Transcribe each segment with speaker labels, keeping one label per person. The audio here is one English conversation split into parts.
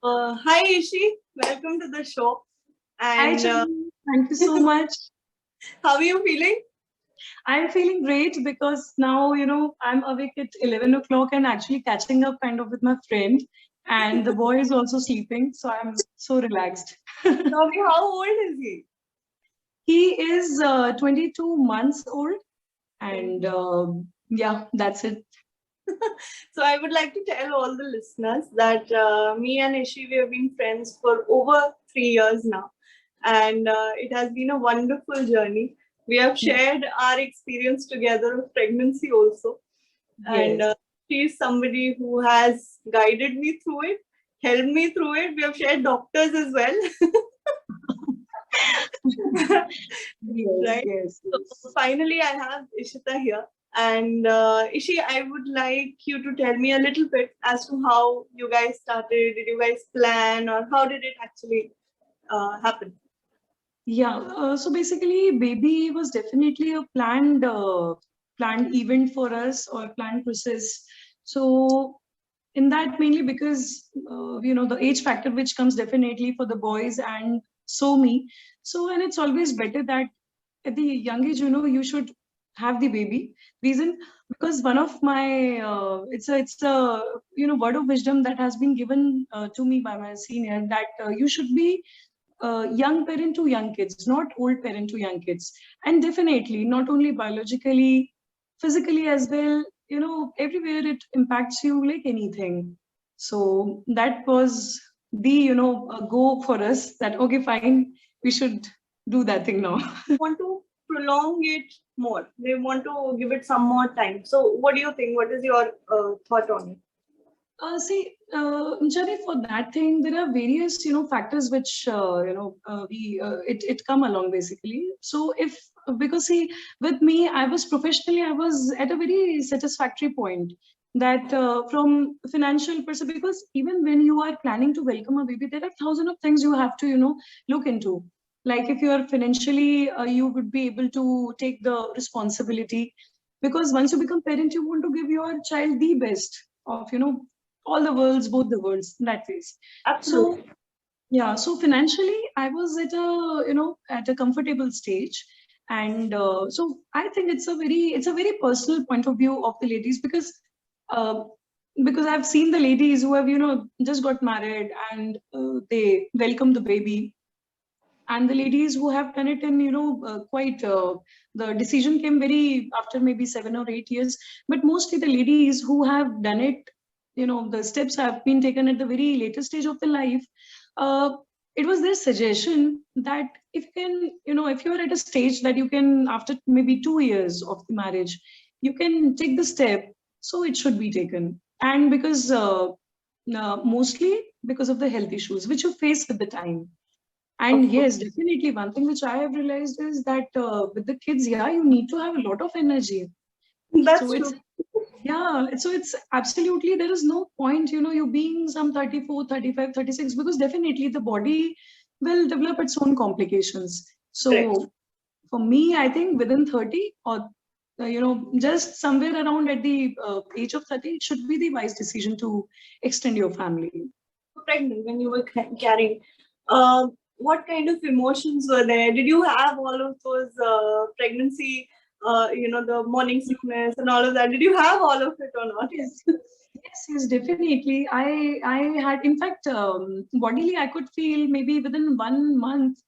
Speaker 1: Hi Ishi, welcome to the show.
Speaker 2: Hi,
Speaker 1: And
Speaker 2: Chani. Thank you so much.
Speaker 1: how are you feeling?
Speaker 2: I'm feeling great because now, I'm awake at 11 o'clock and actually catching up kind of with my friend. And the boy is also sleeping. So I'm so relaxed.
Speaker 1: Tell me, how old is he?
Speaker 2: He is 22 months old. And yeah, that's it.
Speaker 1: So I would like to tell all the listeners that me and Ishi, we have been friends for over 3 years now. And it has been a wonderful journey. We have shared our experience together of pregnancy also. And
Speaker 2: Yes.
Speaker 1: she is somebody who has guided me through it, helped me through it. We have shared doctors as well.
Speaker 2: Yes,
Speaker 1: Right.
Speaker 2: yes,
Speaker 1: So
Speaker 2: yes.
Speaker 1: finally, I have Ishita here. And Ishi, I would like you to tell me a little bit as to how you guys started. Did you guys plan, or how did it actually happen?
Speaker 2: Yeah, so basically, baby was definitely a planned event for us or planned process. So in that mainly because the age factor which comes definitely for the boys and so me. So and it's always better that at the young age, you should have the baby. Reason because one of my it's a word of wisdom that has been given to me by my senior that you should be young parent to young kids, not old parent to young kids. And definitely, not only biologically, physically as well, everywhere it impacts you like anything. So that was the, a go for us that, okay, fine, we should do that thing now.
Speaker 1: Want to prolong it more. They want to give it some more time. So, what do you think? What is your thought on it?
Speaker 2: Jani, for that thing, there are various, factors which, it come along basically. So if, because see, with me, I was at a very satisfactory point that from financial perspective, because even when you are planning to welcome a baby, there are thousands of things you have to, look into. Like if you are financially, you would be able to take the responsibility because once you become parent, you want to give your child the best of, all the worlds, both the worlds, in that phase. So
Speaker 1: Absolutely.
Speaker 2: yeah, so financially, I was at a at a comfortable stage, and so I think it's a very personal point of view of the ladies uh, because I've seen the ladies who have just got married and they welcome the baby, and the ladies who have done it in quite the decision came very after maybe 7 or 8 years, but mostly the ladies who have done it, the steps have been taken at the very latest stage of the life. uh, it was their suggestion that if you can, if you're at a stage that you can after maybe 2 years of the marriage you can take the step, so it should be taken. And because mostly because of the health issues which you face with the time.
Speaker 1: Of
Speaker 2: And
Speaker 1: course.
Speaker 2: yes, definitely one thing which I have realized is that with the kids, yeah, you need to have a lot of energy. So
Speaker 1: That's
Speaker 2: it's
Speaker 1: true.
Speaker 2: yeah, so it's absolutely there is no point, you being some 34, 35, 36 because definitely the body will develop its own complications.
Speaker 1: Correct.
Speaker 2: So for me, I think within 30 or just somewhere around at the age of 30, it should be the wise decision to extend your family.
Speaker 1: Pregnant, when you were carrying, what kind of emotions were there? Did you have all of those pregnancy, the morning sickness and all of that? Did you have all of it or not?
Speaker 2: Yes, yes, definitely. I had, in fact, bodily, I could feel maybe within 1 month,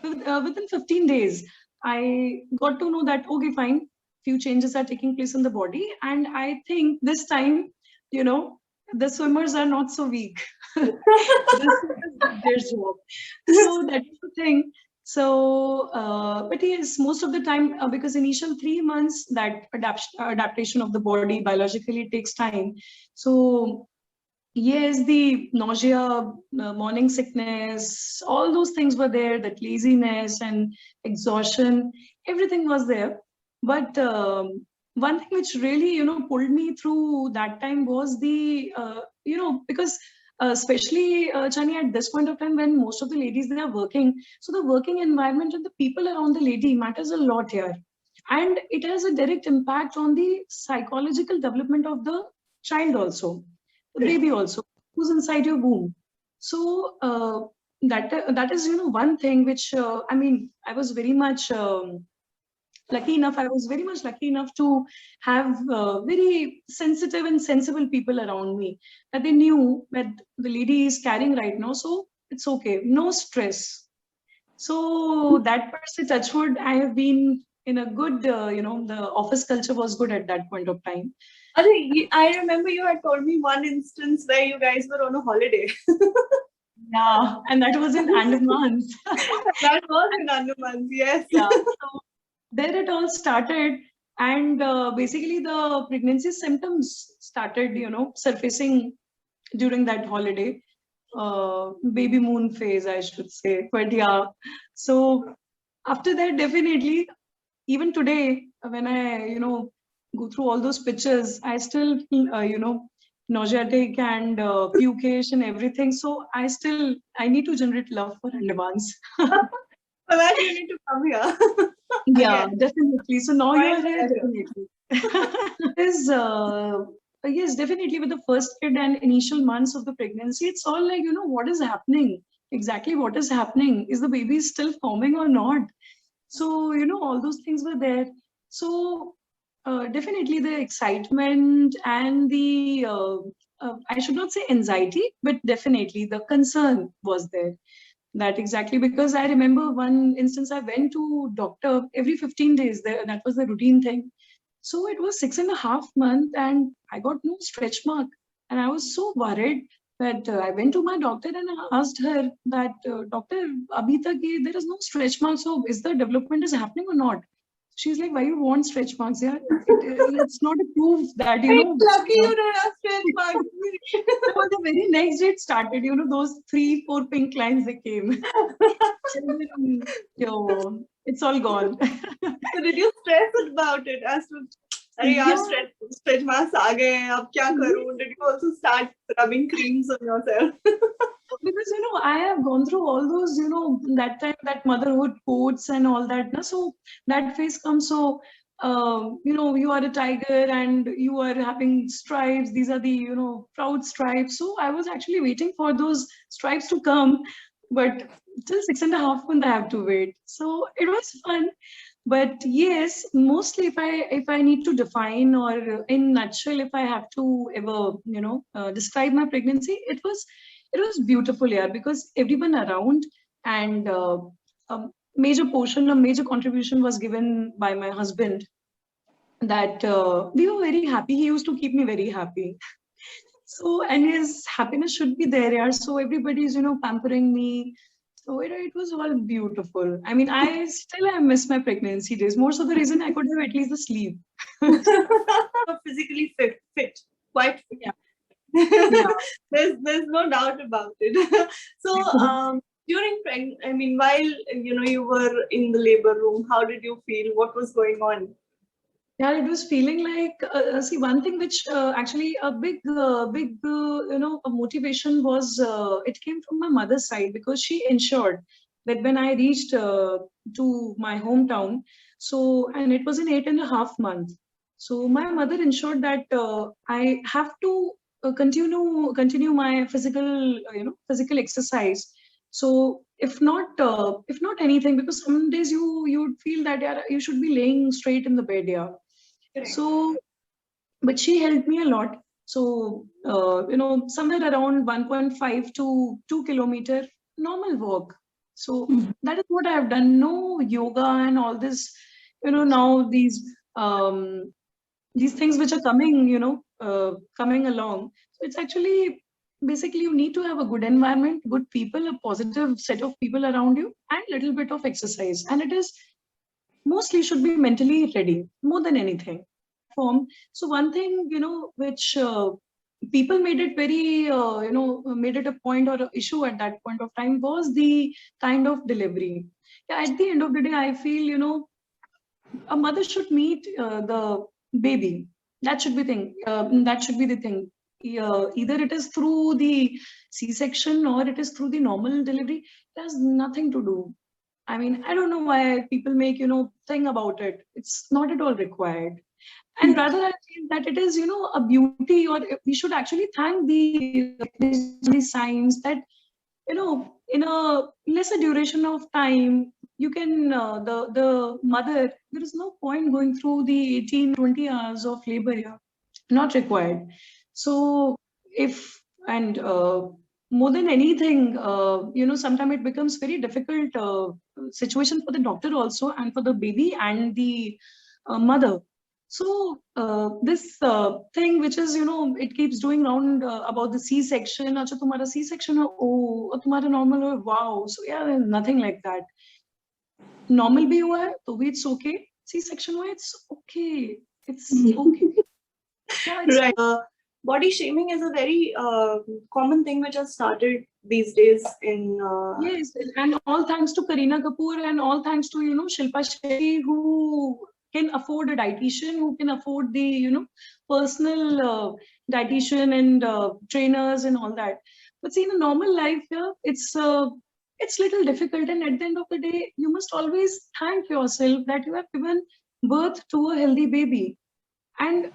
Speaker 2: within 15 days, I got to know that, okay, fine, few changes are taking place in the body. And I think this time, you know, the swimmers are not so weak. The swimmers did their job. So that is the thing. So, but yes, most of the time, because initial 3 months, that adaptation of the body biologically takes time. So yes, the nausea, morning sickness, all those things were there, that laziness and exhaustion, everything was there. But one thing which really, pulled me through that time was because especially, Chani, at this point of time when most of the ladies, they are working, so the working environment and the people around the lady matters a lot here. And it has a direct impact on the psychological development of the child also, the baby also, who's inside your womb. So that is, one thing which, I mean, I was very much lucky enough. I was very much lucky enough to have very sensitive and sensible people around me, that they knew that the lady is carrying right now, so it's okay, no stress. So that per se, touchwood, I have been in a good, the office culture was good at that point of time.
Speaker 1: I remember you had told me one instance where you guys were on a holiday.
Speaker 2: Yeah, and that was in Andamans.
Speaker 1: That was in Andamans, yes.
Speaker 2: Yeah, so there it all started, and basically the pregnancy symptoms started, surfacing during that holiday, baby moon phase, I should say. But yeah, so after that, definitely, even today, when I, go through all those pictures, I still feel, nauseatic and pukish and everything. So I need to generate love for Andamans.
Speaker 1: For that, you need to come here.
Speaker 2: Yeah,
Speaker 1: Again.
Speaker 2: definitely. So now you
Speaker 1: Quite
Speaker 2: are here,
Speaker 1: better.
Speaker 2: definitely. Is yes, definitely with the first kid and initial months of the pregnancy, it's all like, what is happening? Exactly what is happening? Is the baby still forming or not? So, all those things were there. So, definitely the excitement and the, I should not say anxiety, but definitely the concern was there. That exactly, because I remember one instance, I went to doctor every 15 days. That was the routine thing. So it was 6.5 months and I got no stretch mark. And I was so worried that I went to my doctor and I asked her that, Doctor, abhi tak there is no stretch mark. So is the development is happening or not? She's like, why you want stretch marks? Yeah, it's not a proof that,
Speaker 1: It's lucky you don't have stretch marks.
Speaker 2: so the very next day it started, those 3, 4 pink lines they came. And then, it's all gone.
Speaker 1: So did you stress about it as to, अरे यार
Speaker 2: Yeah.
Speaker 1: stretch marks आ गए हैं, अब क्या करूं? Did you also start rubbing creams on yourself?
Speaker 2: Because I have gone through all those, that time, that motherhood quotes and all that. Na? So that phase comes. So you are a tiger and you are having stripes. These are the proud stripes. So I was actually waiting for those stripes to come, but till 6.5 months I have to wait. So it was fun. But yes, mostly if I need to define, or in nutshell, if I have to ever describe my pregnancy, it was beautiful, yeah, because everyone around, and a major contribution was given by my husband, that we were very happy. He used to keep me very happy. So, and his happiness should be there, yeah. So everybody's, pampering me. So it was all beautiful. I mean, I miss my pregnancy days. More so the reason I could have at least the sleep.
Speaker 1: Physically fit, quite fit.
Speaker 2: Yeah.
Speaker 1: Yeah. there's no doubt about it. So during while you were in the labor room, how did you feel? What was going on?
Speaker 2: Yeah, it was feeling like, see, one thing which actually a big, a motivation was, it came from my mother's side, because she ensured that when I reached to my hometown, so, and it was in 8.5 months. So my mother ensured that I have to continue my physical exercise. So if not anything, because some days you would feel that, yeah, you should be laying straight in the bed, yeah.
Speaker 1: Correct.
Speaker 2: So, but she helped me a lot. So, somewhere around 1.5 to 2 kilometer normal walk. So that is what I have done. No yoga and all this, now these things which are coming, coming along. So it's actually basically you need to have a good environment, good people, a positive set of people around you, and little bit of exercise. And it is mostly should be mentally ready more than anything. Form. So one thing, which people made it very, made it a point or an issue at that point of time, was the kind of delivery. Yeah, at the end of the day, I feel, a mother should meet the baby. That should be thing. That should be the thing. Either it is through the C-section or it is through the normal delivery. It has nothing to do. I mean, I don't know why people make, thing about it. It's not at all required. And rather, I feel that it is, a beauty, or we should actually thank the signs that in a lesser duration of time, you can, the mother, there is no point going through the 18-20 hours of labor here, not required. So if, and more than anything, sometimes it becomes very difficult situation for the doctor also, and for the baby and the mother. So this thing which is, it keeps doing round about the C-section. Acha, tumhara C-section hai, oh, aur tumhara normal hai, wow. So yeah, there's nothing like that. Normal bhi hua hai, to bhi it's okay. C-section hua hai, it's okay. It's okay. Yeah, it's
Speaker 1: Right. Body shaming is a very common thing which has started these days in.
Speaker 2: Yes, and all thanks to Kareena Kapoor, and all thanks to, Shilpa Shetty, who can afford a dietitian, who can afford the, personal dietitian and trainers and all that. But see, in a normal life here, it's little difficult. And at the end of the day, you must always thank yourself that you have given birth to a healthy baby. And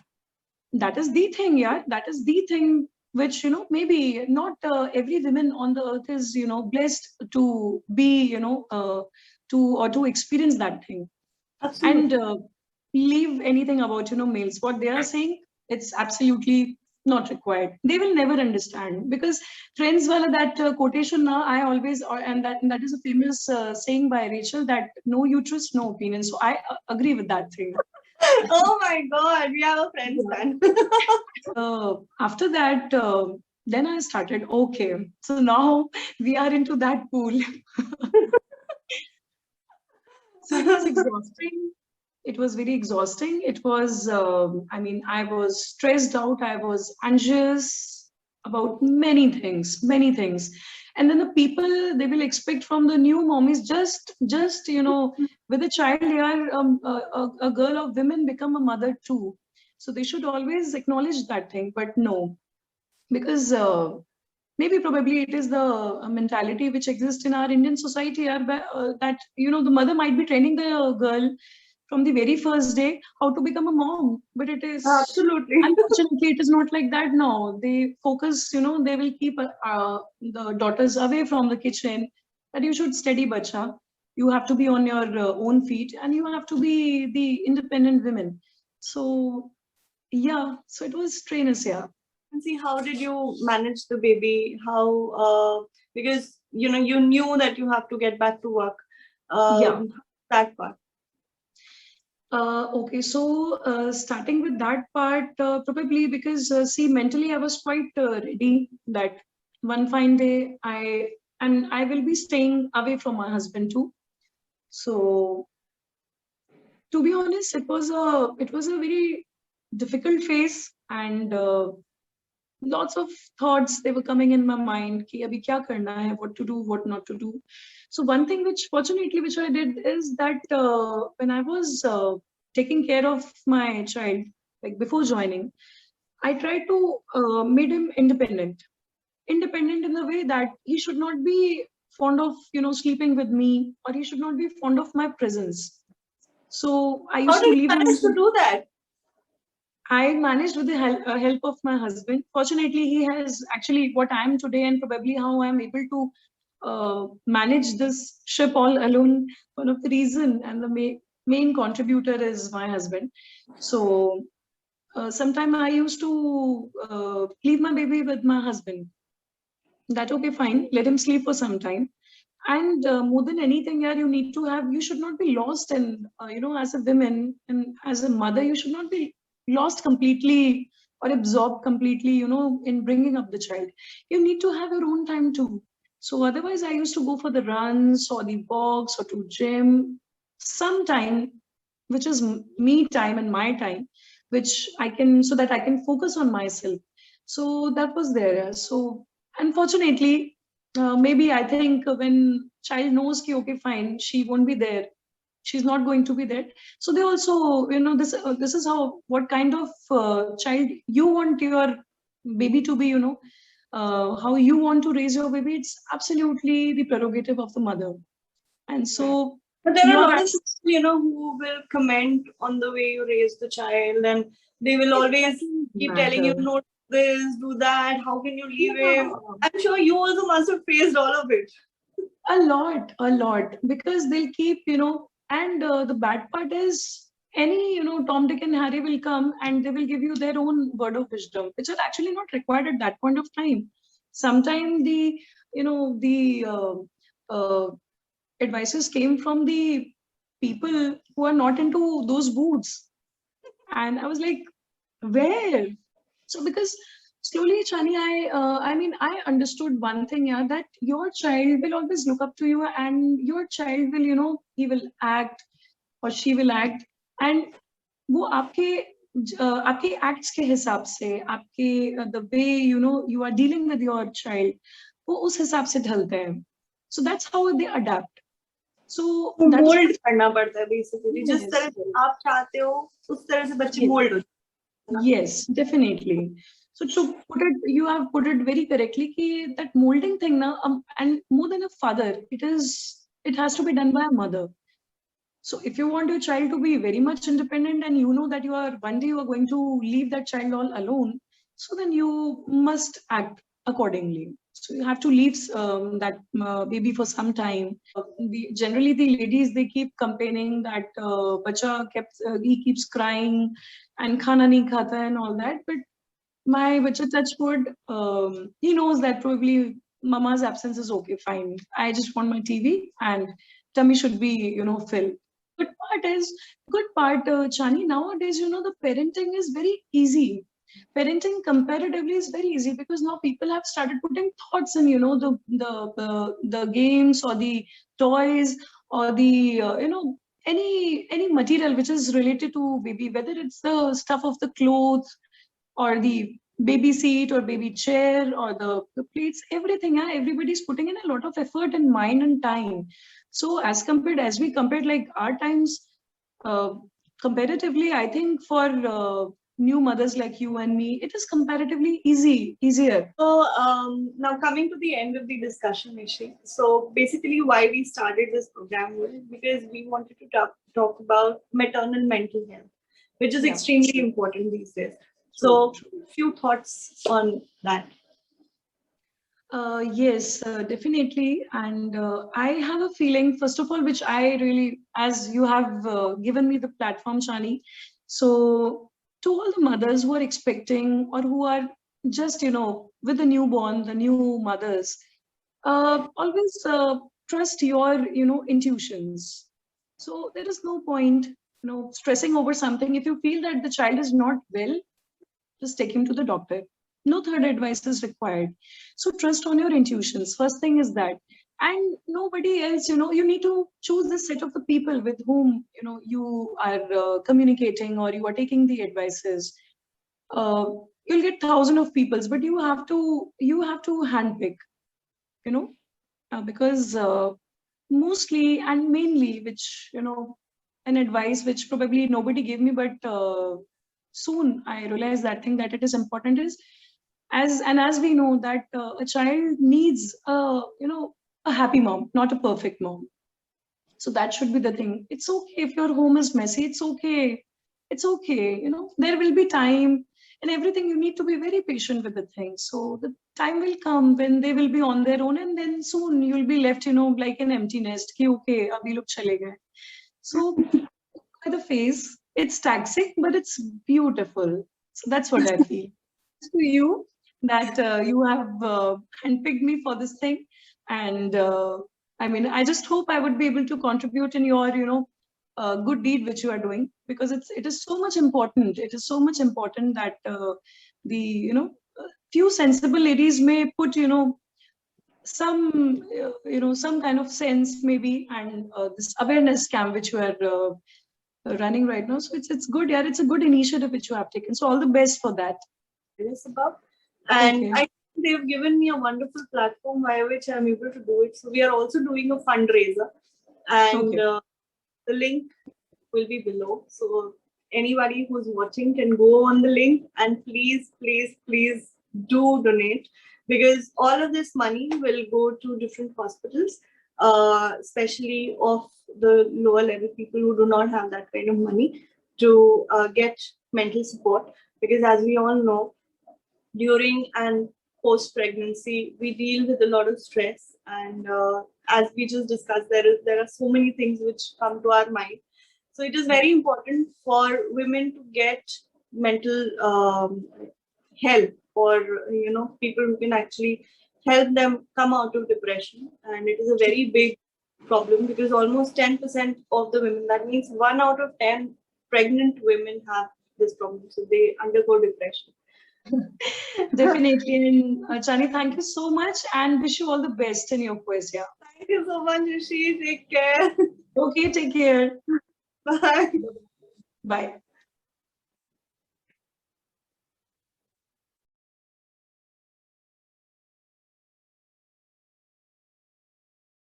Speaker 2: that is the thing, yeah, that is the thing which, maybe not every woman on the earth is, blessed to be, to experience that thing.
Speaker 1: Absolutely.
Speaker 2: And leave anything about, males, what they are saying, it's absolutely not required. They will never understand, because friends wala, that quotation now, I always, and that is a famous saying by Rachel, that no uterus, no opinion. So I agree with that thing.
Speaker 1: Oh my God, we have a friend fan.
Speaker 2: After that, then I started, okay, so now we are into that pool. So it was exhausting. It was very exhausting. It was, I was stressed out. I was anxious about many things, many things. And then the people, they will expect from the new mommies, just, with a child, they are a girl or women become a mother too. So they should always acknowledge that thing, but no, because maybe probably it is the mentality which exists in our Indian society, that, the mother might be training the girl from the very first day how to become a mom, but it is,
Speaker 1: Absolutely.
Speaker 2: unfortunately, it is not like that now. They focus, they will keep the daughters away from the kitchen, that you should study bacha, you have to be on your own feet, and you have to be the independent women. So yeah, so it was strenuous, yeah.
Speaker 1: And see, how did you manage the baby? How, because, you knew that you have to get back to work.
Speaker 2: Yeah.
Speaker 1: That part.
Speaker 2: Okay, so starting with that part, probably because, see, mentally I was quite ready that one fine day I will be staying away from my husband too. So to be honest, it was a very difficult phase, and lots of thoughts, they were coming in my mind, ki abhi kya karna hai, what to do, what not to do. So one thing which fortunately which I did is that when I was taking care of my child, like before joining, I tried to make him independent in the way that he should not be fond of, sleeping with me, or he should not be fond of my presence. So I
Speaker 1: How
Speaker 2: used
Speaker 1: did
Speaker 2: to
Speaker 1: you
Speaker 2: leave him.
Speaker 1: manage to do that?
Speaker 2: I managed with the help of my husband. Fortunately, he has actually what I am today, and probably how I am able to manage this ship all alone. One of the reason and the main contributor is my husband. So sometime I used to leave my baby with my husband. That okay, fine. Let him sleep for some time. And more than anything, yeah, you should not be lost. And, as a woman and as a mother, you should not be lost completely or absorbed completely, in bringing up the child. You need to have your own time too. So otherwise, I used to go for the runs or the walks or to gym, some time, which is me time and my time, which so that I can focus on myself. So that was there. So unfortunately, maybe I think when child knows ki, okay, fine, she won't be there, she's not going to be there. So they also, this is what kind of child you want your baby to be, how you want to raise your baby. It's absolutely the prerogative of the mother. And so
Speaker 1: But there are a lot of people, who will comment on the way you raise the child, and they will always keep telling you, no, this, do that, how can you leave
Speaker 2: Yeah.
Speaker 1: it? I'm sure you also must have faced all of it.
Speaker 2: A lot, because they'll keep, and the bad part is any, Tom, Dick, and Harry will come and they will give you their own word of wisdom, which are actually not required at that point of time. Sometimes the advices came from the people who are not into those boots. And I was like, where? So because slowly, Chani, I understood one thing, yeah, that your child will always look up to you, and your child will, he will act or she will act, and वो आपके acts के हिसाब से, आपके the way you are dealing with your child, वो उस हिसाब से ढलते हैं. So that's how they adapt. So that's
Speaker 1: mould करना पड़ता है बेसिकली, जिस
Speaker 2: Yes.
Speaker 1: तरह से आप चाहते हो उस तरह से बच्चे
Speaker 2: Yes.
Speaker 1: मोल्ड होते हैं.
Speaker 2: Yes, definitely. So to put it, you have put it very correctly. Ki that molding thing now, and more than a father, it has to be done by a mother. So if you want your child to be very much independent, and you know that one day you are going to leave that child all alone, so then you must act accordingly. So you have to leave that baby for some time. Generally, the ladies, they keep complaining that he keeps crying and khana nahi khata and all that. But my bacha, touch wood, he knows that probably mama's absence is okay, fine. I just want my TV and tummy should be, filled. Good part, Chani, nowadays, the parenting is very easy. Parenting comparatively is very easy because now people have started putting thoughts in, the games or the toys or the, any material which is related to baby, whether it's the stuff of the clothes or the baby seat or baby chair or the plates, everything. Everybody's putting in a lot of effort and mind and time. So as we compared like our times, uh, comparatively, I think for new mothers like you and me, it is comparatively easier.
Speaker 1: So now coming to the end of the discussion, Nishi. So basically why we started this program was because we wanted to talk about maternal mental health, which is
Speaker 2: Yeah,
Speaker 1: extremely
Speaker 2: true.
Speaker 1: important these days. So
Speaker 2: True.
Speaker 1: few thoughts on that.
Speaker 2: Yes, definitely. And I have a feeling, first of all, which I really, as you have given me the platform, Chani. So, to all the mothers who are expecting or who are just, with the newborn, the new mothers, always trust your, intuitions. So, there is no point, stressing over something. If you feel that the child is not well, just take him to the doctor. No third advice is required. So trust on your intuitions. First thing is that. And nobody else, you need to choose the set of the people with whom, you are communicating or you are taking the advices. Uh, you'll get thousands of peoples, but you have to handpick, you know, because mostly and mainly, which, an advice which probably nobody gave me, but soon I realized that thing that it is important is as we know that a child needs a happy mom, not a perfect mom. So that should be the thing. It's okay if your home is messy. It's okay. There will be time and everything. You need to be very patient with the things. So the time will come when they will be on their own, and then soon you'll be left, like an empty nest. Ki, okay, abhi log chale gaye. So by the phase, it's taxing, but it's beautiful. So that's what I feel. To you that you have handpicked me for this thing, and I mean, I just hope I would be able to contribute in your, good deed which you are doing, because it is so much important. It is so much important that the few sensible ladies may put some kind of sense maybe, and this awareness camp which you are running right now. So it's good. Yeah, it's a good initiative which you have taken. So all the best for that.
Speaker 1: This about. And
Speaker 2: Okay.
Speaker 1: I think they've given me a wonderful platform by which I'm able to do it. So we are also doing a fundraiser, and
Speaker 2: Okay.
Speaker 1: the link will be below. So anybody who's watching can go on the link and please, please, please do donate, because all of this money will go to different hospitals, especially of the lower level people who do not have that kind of money to get mental support. Because as we all know, during and post pregnancy, we deal with a lot of stress, and as we just discussed, there are so many things which come to our mind. So it is very important for women to get mental help, or people who can actually help them come out of depression. And it is a very big problem, because almost 10% of the women, that means 1 out of 10 pregnant women, have this problem. So they undergo depression.
Speaker 2: Definitely. And Chani, thank you so much and wish you all the best in your quiz. Yeah.
Speaker 1: Thank you so much, Rishi. Take care.
Speaker 2: Okay, take care.
Speaker 1: Bye.
Speaker 2: Bye.